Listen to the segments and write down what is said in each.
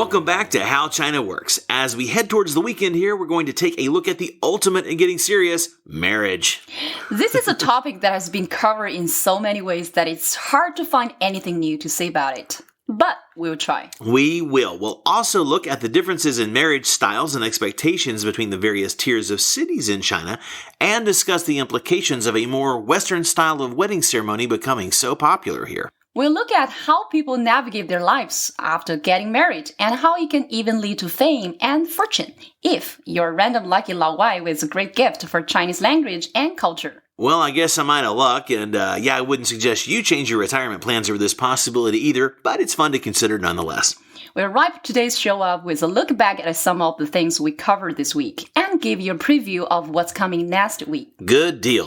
Welcome back to How China Works. As we head towards the weekend here, we're going to take a look at the ultimate in getting serious, marriage. This is a topic that has been covered in so many ways that it's hard to find anything new to say about it. But we'll try. We will. We'll also look at the differences in marriage styles and expectations between the various tiers of cities in China and discuss the implications of a more Western style of wedding ceremony becoming so popular here. We'll look at how people navigate their lives after getting married and how it can even lead to fame and fortune if you're a random lucky Lao Wai with a great gift for Chinese language and culture. Well, I guess I'm out of luck, and I wouldn't suggest you change your retirement plans over this possibility either, but it's fun to consider nonetheless. We'll wrap today's show up with a look back at some of the things we covered this week and give you a preview of what's coming next week. Good deal.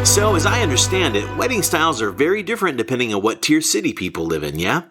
So, as I understand it, wedding styles are very different depending on what tier city people live in, yeah?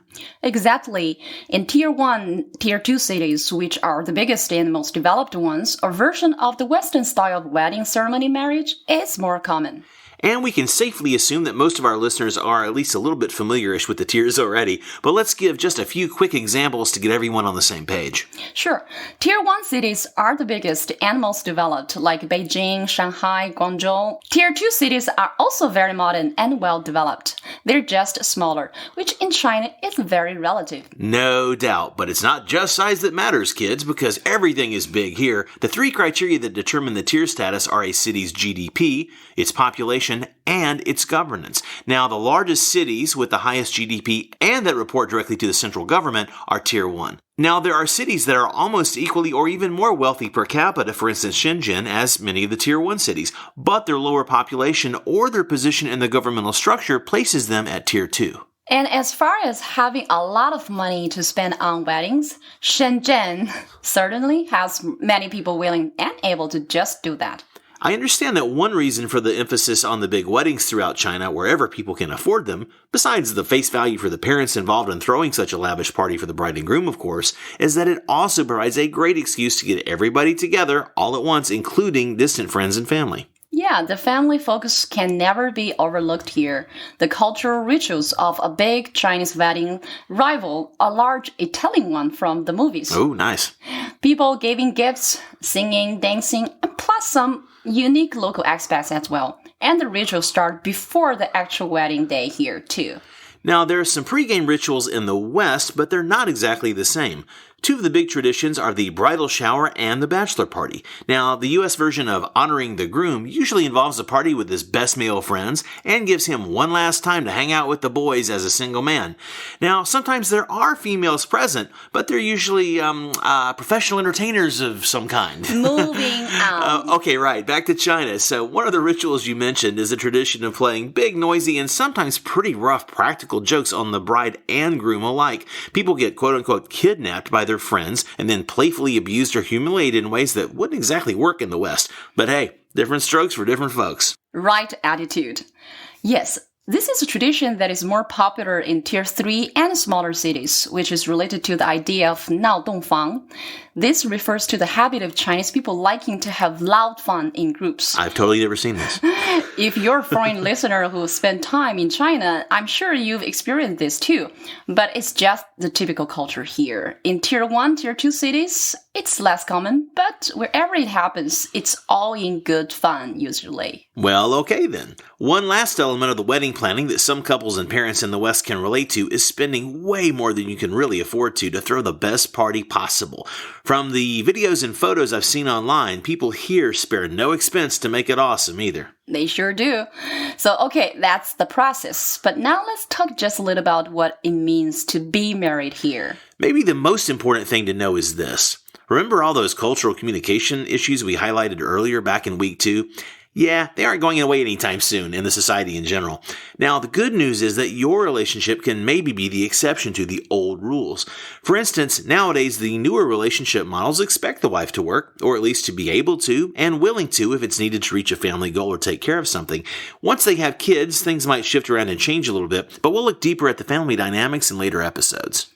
Exactly. In Tier 1, Tier 2 cities, which are the biggest and most developed ones, a version of the Western style of wedding ceremony marriage is more common. And we can safely assume that most of our listeners are at least a little bit familiarish with the tiers already, but let's give just a few quick examples to get everyone on the same page. Sure. Tier 1 cities are the biggest and most developed, like Beijing, Shanghai, Guangzhou. Tier 2 cities are also very modern and well developed. They're just smaller, which in China is very relative. No doubt, but it's not just size that matters, kids, because everything is big here. The three criteria that determine the tier status are a city's GDP, its population, and its governance. Now, the largest cities with the highest GDP and that report directly to the central government are Tier 1. Now, there are cities that are almost equally or even more wealthy per capita, for instance Shenzhen, as many of the Tier 1 cities, but their lower population or their position in the governmental structure places them at Tier 2. And as far as having a lot of money to spend on weddings, Shenzhen certainly has many people willing and able to just do that. I understand that one reason for the emphasis on the big weddings throughout China, wherever people can afford them, besides the face value for the parents involved in throwing such a lavish party for the bride and groom, of course, is that it also provides a great excuse to get everybody together all at once, including distant friends and family. Yeah, the family focus can never be overlooked here. The cultural rituals of a big Chinese wedding rival a large Italian one from the movies. Oh, nice. People giving gifts, singing, dancing, and plus some unique local aspects as well. And the rituals start before the actual wedding day here, too. Now, there are some pre-game rituals in the West, but they're not exactly the same. Two of the big traditions are the bridal shower and the bachelor party. Now, the U.S. version of honoring the groom usually involves a party with his best male friends and gives him one last time to hang out with the boys as a single man. Now, sometimes there are females present, but they're usually professional entertainers of some kind. Moving on. Okay, right. Back to China. So one of the rituals you mentioned is a tradition of playing big, noisy, and sometimes pretty rough practical jokes on the bride and groom alike. People get quote-unquote kidnapped by their friends and then playfully abused or humiliated in ways that wouldn't exactly work in the West. But hey, different strokes for different folks. Right attitude. Yes, this is a tradition that is more popular in Tier 3 and smaller cities, which is related to the idea of 闹洞房. This refers to the habit of Chinese people liking to have loud fun in groups. I've totally never seen this. If you're a foreign listener who spent time in China, I'm sure you've experienced this too. But it's just the typical culture here. In Tier 1, Tier 2 cities, it's less common, but wherever it happens, it's all in good fun, usually. Well, okay then. One last element of the wedding planning that some couples and parents in the West can relate to is spending way more than you can really afford to throw the best party possible. From the videos and photos I've seen online, people here spare no expense to make it awesome either. They sure do. So, okay, that's the process. But now let's talk just a little about what it means to be married here. Maybe the most important thing to know is this. Remember all those cultural communication issues we highlighted earlier back in week 2? Yeah, they aren't going away anytime soon in the society in general. Now, the good news is that your relationship can maybe be the exception to the old rules. For instance, nowadays, the newer relationship models expect the wife to work, or at least to be able to, and willing to if it's needed to reach a family goal or take care of something. Once they have kids, things might shift around and change a little bit, but we'll look deeper at the family dynamics in later episodes.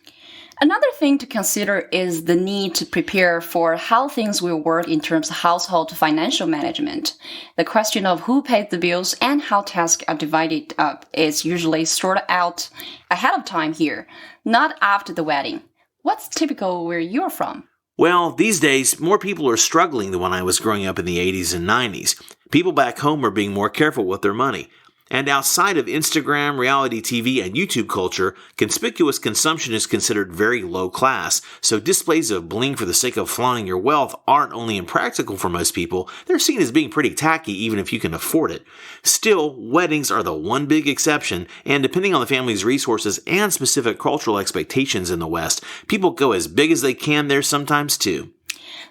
Another thing to consider is the need to prepare for how things will work in terms of household financial management. The question of who pays the bills and how tasks are divided up is usually sorted out ahead of time here, not after the wedding. What's typical where you're from? Well, these days, more people are struggling than when I was growing up in the 80s and 90s. People back home are being more careful with their money. And outside of Instagram, reality TV, and YouTube culture, conspicuous consumption is considered very low class, so displays of bling for the sake of flaunting your wealth aren't only impractical for most people, they're seen as being pretty tacky even if you can afford it. Still, weddings are the one big exception, and depending on the family's resources and specific cultural expectations in the West, people go as big as they can there sometimes too.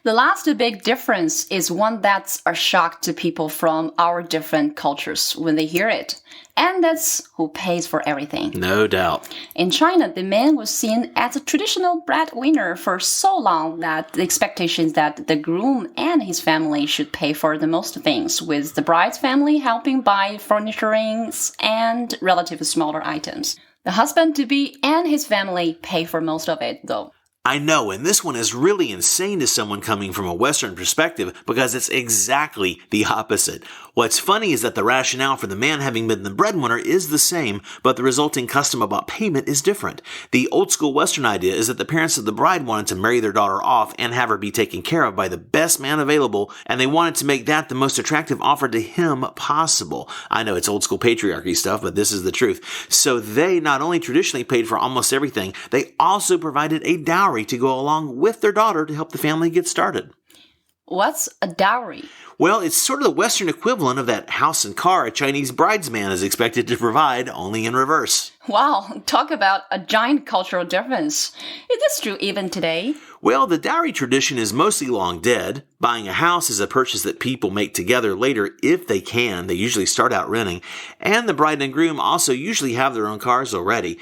The last big difference is one that's a shock to people from our different cultures when they hear it. And that's who pays for everything. No doubt. In China, the man was seen as a traditional breadwinner for so long that the expectation is that the groom and his family should pay for the most things, with the bride's family helping buy furnishings and relatively smaller items. The husband-to-be and his family pay for most of it, though. I know, and this one is really insane to someone coming from a Western perspective because it's exactly the opposite. What's funny is that the rationale for the man having been the breadwinner is the same, but the resulting custom about payment is different. The old school Western idea is that the parents of the bride wanted to marry their daughter off and have her be taken care of by the best man available, and they wanted to make that the most attractive offer to him possible. I know it's old school patriarchy stuff, but this is the truth. So they not only traditionally paid for almost everything, they also provided a dowry to go along with their daughter to help the family get started. What's a dowry? Well, it's sort of the Western equivalent of that house and car a Chinese bridesman is expected to provide, only in reverse. Wow, talk about a giant cultural difference. Is this true even today? Well, the dowry tradition is mostly long dead. Buying a house is a purchase that people make together later if they can. They usually start out renting. And the bride and groom also usually have their own cars already.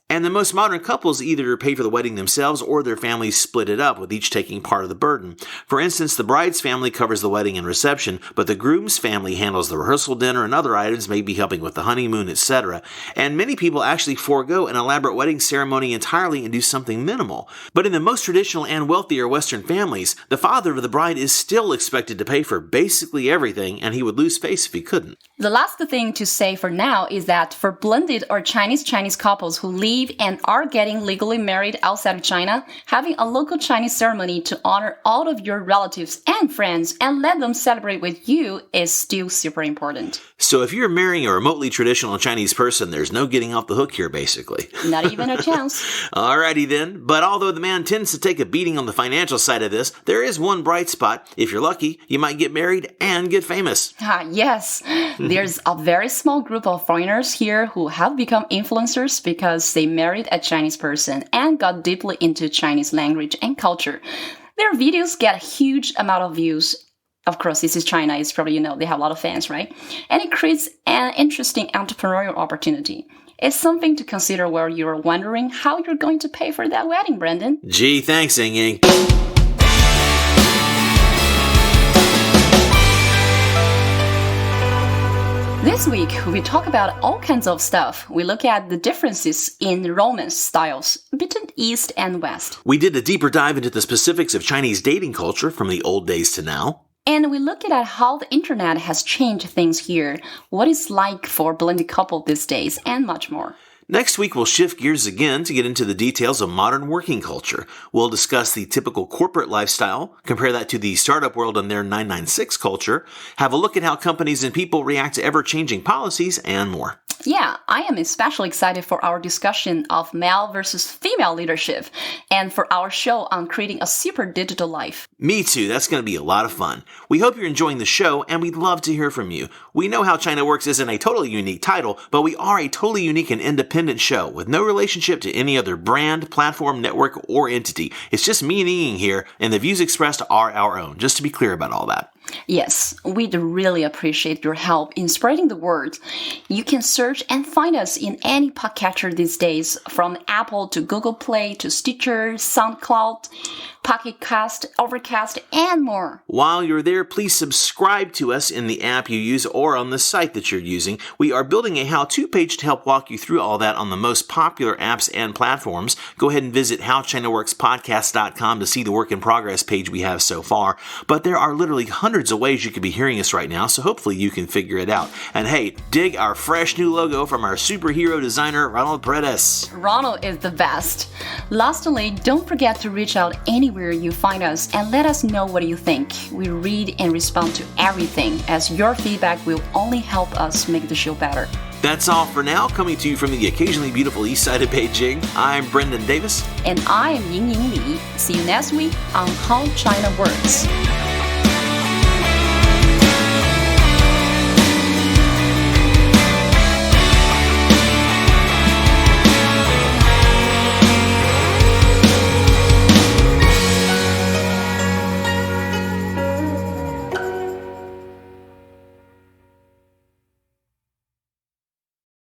And the most modern couples either pay for the wedding themselves or their families split it up, with each taking part of the burden. For instance, the bride's family covers the wedding and reception, but the groom's family handles the rehearsal dinner and other items, maybe helping with the honeymoon, etc. And many people actually forego an elaborate wedding ceremony entirely and do something minimal. But in the most traditional and wealthier Western families, the father of the bride is still expected to pay for basically everything, and he would lose face if he couldn't. The last thing to say for now is that for blended or Chinese couples who live and are getting legally married outside of China, having a local Chinese ceremony to honor all of your relatives and friends and let them celebrate with you is still super important. So if you're marrying a remotely traditional Chinese person, there's no getting off the hook here, basically. Not even a chance. Alrighty then. But although the man tends to take a beating on the financial side of this, there is one bright spot. If you're lucky, you might get married and get famous. Yes. There's a very small group of foreigners here who have become influencers because they married a Chinese person and got deeply into Chinese language and culture. Their videos get a huge amount of views. Of course, this is China. It's probably, they have a lot of fans, right? And it creates an interesting entrepreneurial opportunity. It's something to consider where you're wondering how you're going to pay for that wedding, Brendan. Gee, thanks, Yingying. This week, we talk about all kinds of stuff. We look at the differences in romance styles between East and West. We did a deeper dive into the specifics of Chinese dating culture from the old days to now. And we looked at how the internet has changed things here, what it's like for a blended couple these days, and much more. Next week, we'll shift gears again to get into the details of modern working culture. We'll discuss the typical corporate lifestyle, compare that to the startup world and their 996 culture, have a look at how companies and people react to ever-changing policies, and more. Yeah, I am especially excited for our discussion of male versus female leadership and for our show on creating a super digital life. Me too. That's going to be a lot of fun. We hope you're enjoying the show, and we'd love to hear from you. We know How China Works isn't a totally unique title, but we are a totally unique and independent show with no relationship to any other brand, platform, network, or entity. It's just me and Ying here, and the views expressed are our own, just to be clear about all that. Yes, we'd really appreciate your help in spreading the word. You can search and find us in any podcatcher these days, from Apple to Google Play to Stitcher, SoundCloud, Pocket Cast, Overcast, and more. While you're there, please subscribe to us in the app you use or on the site that you're using. We are building a how-to page to help walk you through all that on the most popular apps and platforms. Go ahead and visit howchinaworkspodcast.com to see the work in progress page we have so far. But there are literally hundreds of ways you could be hearing us right now, so hopefully you can figure it out. And hey, dig our fresh new logo from our superhero designer, Ronald Paredes. Ronald is the best. Lastly, don't forget to reach out anywhere you find us and let us know what you think. We read and respond to everything, as your feedback will only help us make the show better. That's all for now. Coming to you from the occasionally beautiful east side of Beijing, I'm Brendan Davis. And I am Yingying Li. See you next week on How China Works.